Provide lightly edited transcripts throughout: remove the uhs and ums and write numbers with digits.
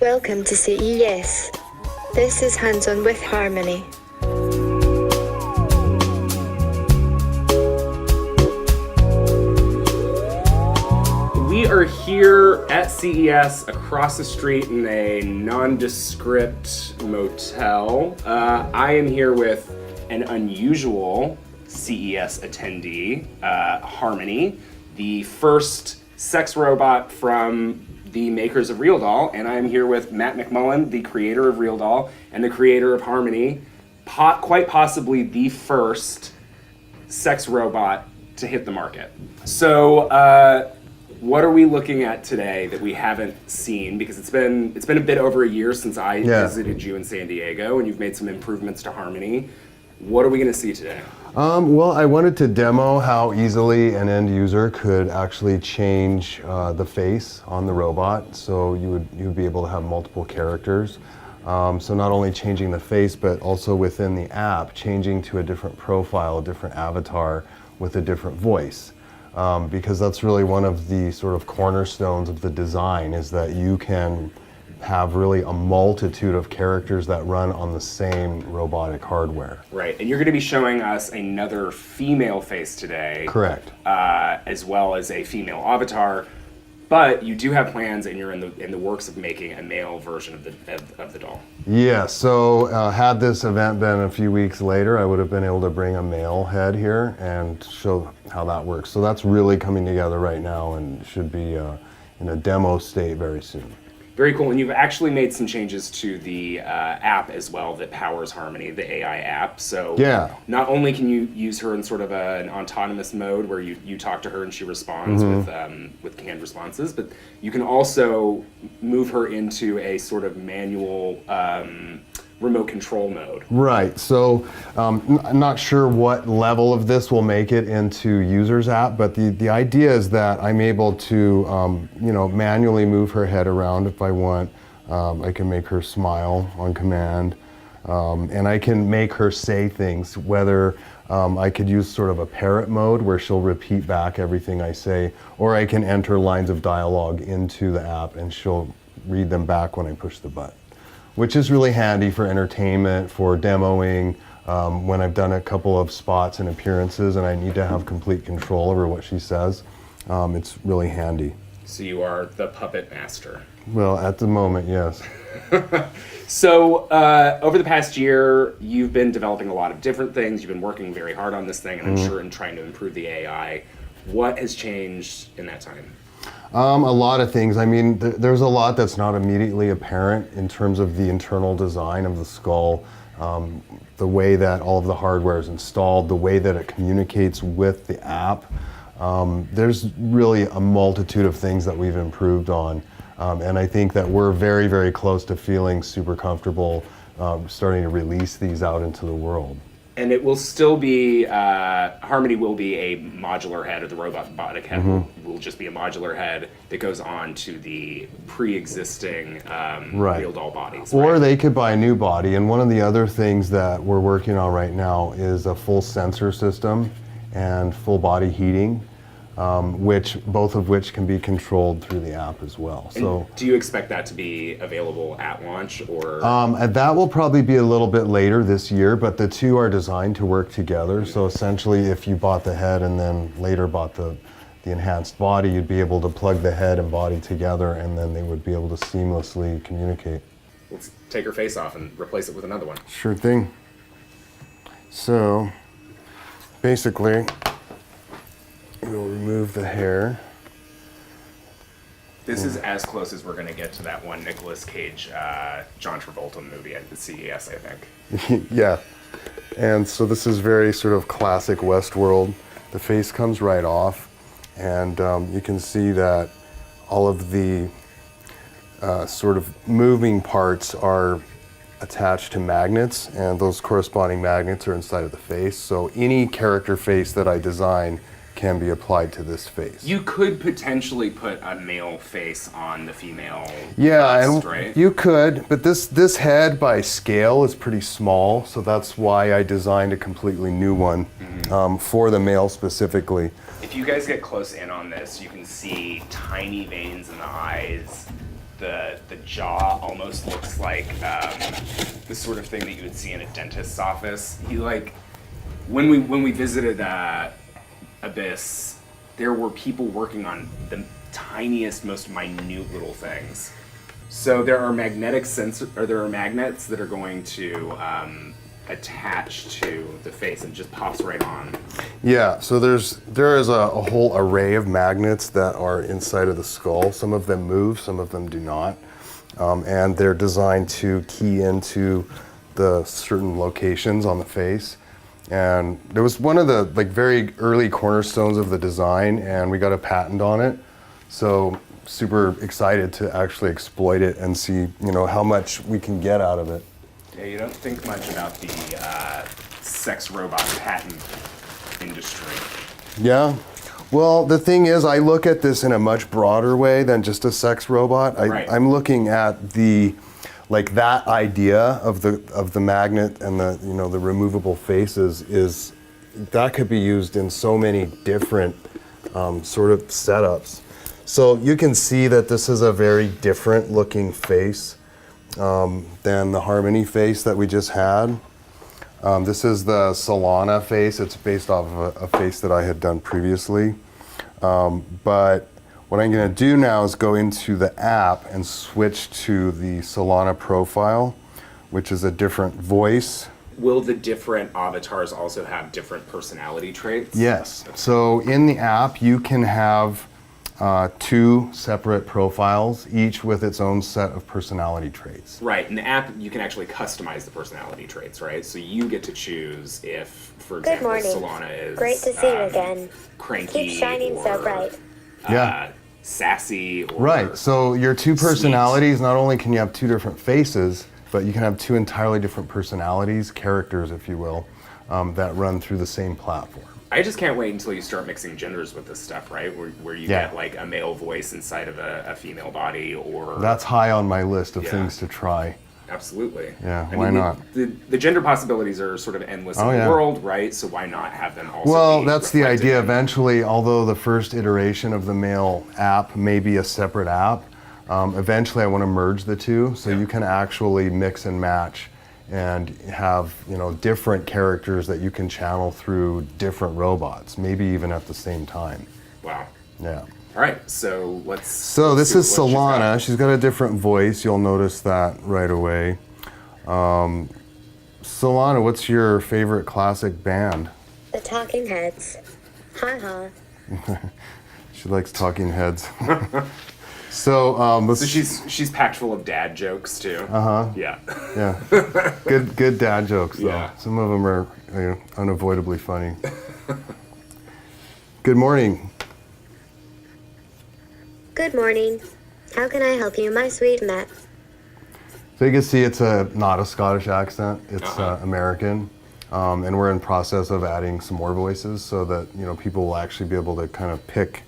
Welcome to CES. This is Hands On with Harmony. We are here at CES across the street in a nondescript motel. I am here with an unusual CES attendee, Harmony, the first sex robot from the makers of Real Doll, and I am here with Matt McMullen, the creator of Real Doll and the creator of Harmony, quite possibly the first sex robot to hit the market. So, what are we looking at today that we haven't seen? Because it's been a bit over a year since I visited you in San Diego, and you've made some improvements to Harmony. What are we going to see today? Well, I wanted to demo how easily an end user could actually change the face on the robot. So you would be able to have multiple characters. So not only changing the face, but also within the app, changing to a different profile, a different avatar with a different voice. Because that's really one of the sort of cornerstones of the design, is that you can have really a multitude of characters that run on the same robotic hardware. Right, and you're going to be showing us another female face today. Correct. As well as a female avatar, but you do have plans, and you're in the works of making a male version of the doll. Yeah, so had this event been a few weeks later, I would have been able to bring a male head here and show how that works. So that's really coming together right now and should be in a demo state very soon. Very cool, and you've actually made some changes to the app as well that powers Harmony, the AI app. So not only can you use her in sort of an autonomous mode where you talk to her and she responds with canned responses, but you can also move her into a sort of manual remote control mode. Right, so I'm not sure what level of this will make it into users app, but the idea is that I'm able to manually move her head around if I want. I can make her smile on command, and I can make her say things, whether I could use sort of a parrot mode where she'll repeat back everything I say, or I can enter lines of dialogue into the app and she'll read them back when I push the button, which is really handy for entertainment, for demoing, when I've done a couple of spots and appearances and I need to have complete control over what she says. It's really handy. So you are the puppet master. Well, at the moment, yes. So over the past year, you've been developing a lot of different things. You've been working very hard on this thing, and I'm sure in trying to improve the AI. What has changed in that time? A lot of things. I mean, there's a lot that's not immediately apparent in terms of the internal design of the skull, the way that all of the hardware is installed, the way that it communicates with the app. There's really a multitude of things that we've improved on, and I think that we're very, very close to feeling super comfortable starting to release these out into the world. And it will still be, Harmony will be a modular head, or the robotic head will just be a modular head that goes on to the pre-existing Real Doll bodies. Or they could buy a new body. And one of the other things that we're working on right now is a full sensor system and full body heating, both of which can be controlled through the app as well. So, do you expect that to be available at launch, or? That will probably be a little bit later this year, but the two are designed to work together. So essentially, if you bought the head and then later bought the enhanced body, you'd be able to plug the head and body together, and then they would be able to seamlessly communicate. Let's take her face off and replace it with another one. Sure thing. So basically, we'll remove the hair. This is as close as we're going to get to that one Nicolas Cage, John Travolta movie at the CES, I think. Yeah. And so this is very sort of classic Westworld. The face comes right off, and you can see that all of the sort of moving parts are attached to magnets, and those corresponding magnets are inside of the face. So any character face that I design can be applied to this face. You could potentially put a male face on the female bust, right? You could, but this head by scale is pretty small, so that's why I designed a completely new one for the male specifically. If you guys get close in on this, you can see tiny veins in the eyes the jaw almost looks like the sort of thing that you would see in a dentist's office. He like when we visited Abyss, there were people working on the tiniest, most minute little things. So there are magnets that are going to attach to the face and just pops right on. Yeah, so there is a whole array of magnets that are inside of the skull. Some of them move, some of them do not. And they're designed to key into the certain locations on the face. And it was one of the very early cornerstones of the design, and we got a patent on it. So super excited to actually exploit it and see, how much we can get out of it. Yeah, you don't think much about the sex robot patent industry. Yeah. Well, the thing is, I look at this in a much broader way than just a sex robot. Right. I'm looking at that idea of the magnet and the removable faces is that could be used in so many different sort of setups. So you can see that this is a very different looking face than the Harmony face that we just had. This is the Solana face. It's based off of a face that I had done previously. But what I'm going to do now is go into the app and switch to the Solana profile, which is a different voice. Will the different avatars also have different personality traits? Yes. So in the app, you can have 2 separate profiles, each with its own set of personality traits. Right. In the app, you can actually customize the personality traits, right? So you get to choose if, for example, Solana is great to see you again. Cranky, keep shining or, so bright. sassy. Or right. So your 2 personalities, not only can you have 2 different faces, but you can have 2 entirely different personalities, characters, if you will, that run through the same platform. I just can't wait until you start mixing genders with this stuff, right? Where you get like a male voice inside of a female body, or that's high on my list of things to try. Absolutely. Yeah, why not? The gender possibilities are sort of endless in the world, right? So why not have them also? Well, that's the idea. Eventually, although the first iteration of the male app may be a separate app, eventually I want to merge the 2 so you can actually mix and match and have different characters that you can channel through different robots, maybe even at the same time. Wow. Yeah. All right, so let's. So this is Solana. She's got a different voice. You'll notice that right away. Solana, what's your favorite classic band? The Talking Heads. Ha ha. She likes Talking Heads. So she's packed full of dad jokes too. Yeah. Yeah. Good dad jokes though. Yeah. Some of them are unavoidably funny. Good morning. Good morning. How can I help you, my sweet Matt? So you can see it's not a Scottish accent. It's American. And we're in process of adding some more voices so that people will actually be able to kind of pick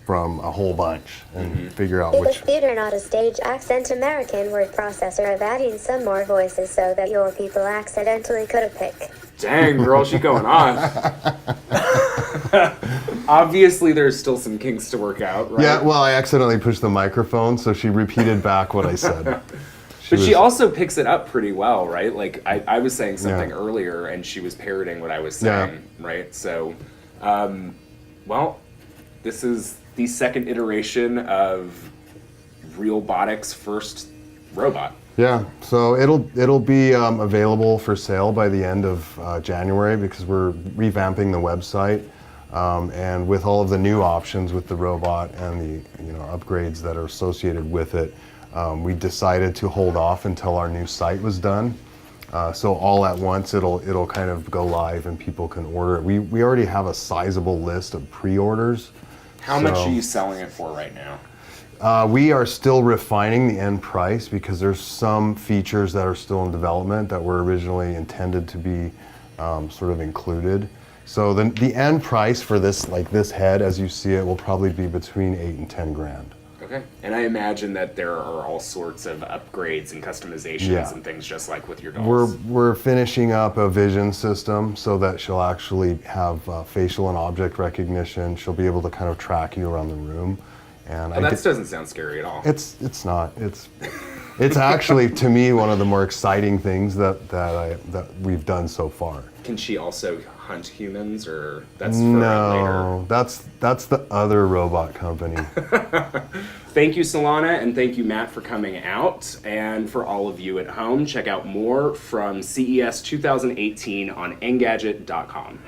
from a whole bunch and figure out which. It's theater, not a stage. Accent American word processor of adding some more voices so that your people accidentally could have picked. Dang, girl, she going on. Obviously, there's still some kinks to work out, right? Yeah, well, I accidentally pushed the microphone, so she repeated back what I said. She also picks it up pretty well, right? Like, I was saying something earlier, and she was parroting what I was saying, right? So, well, this is the second iteration of Realbotic's first robot. Yeah, so it'll be available for sale by the end of January because we're revamping the website, and with all of the new options with the robot and the upgrades that are associated with it, we decided to hold off until our new site was done. So all at once it'll kind of go live and people can order it. We already have a sizable list of pre-orders. How much are you selling it for right now? We are still refining the end price because there's some features that are still in development that were originally intended to be sort of included. So the end price for this head, as you see it, will probably be between $8 and $10 grand. Okay. And I imagine that there are all sorts of upgrades and customizations and things just like with your dolls. We're finishing up a vision system so that she'll actually have facial and object recognition. She'll be able to kind of track you around the room. And That doesn't sound scary at all. It's not. It's actually, to me, one of the more exciting things that we've done so far. Can she also hunt humans, or that's for later? No, that's the other robot company. Thank you, Solana, and thank you, Matt, for coming out. And for all of you at home, check out more from CES 2018 on Engadget.com.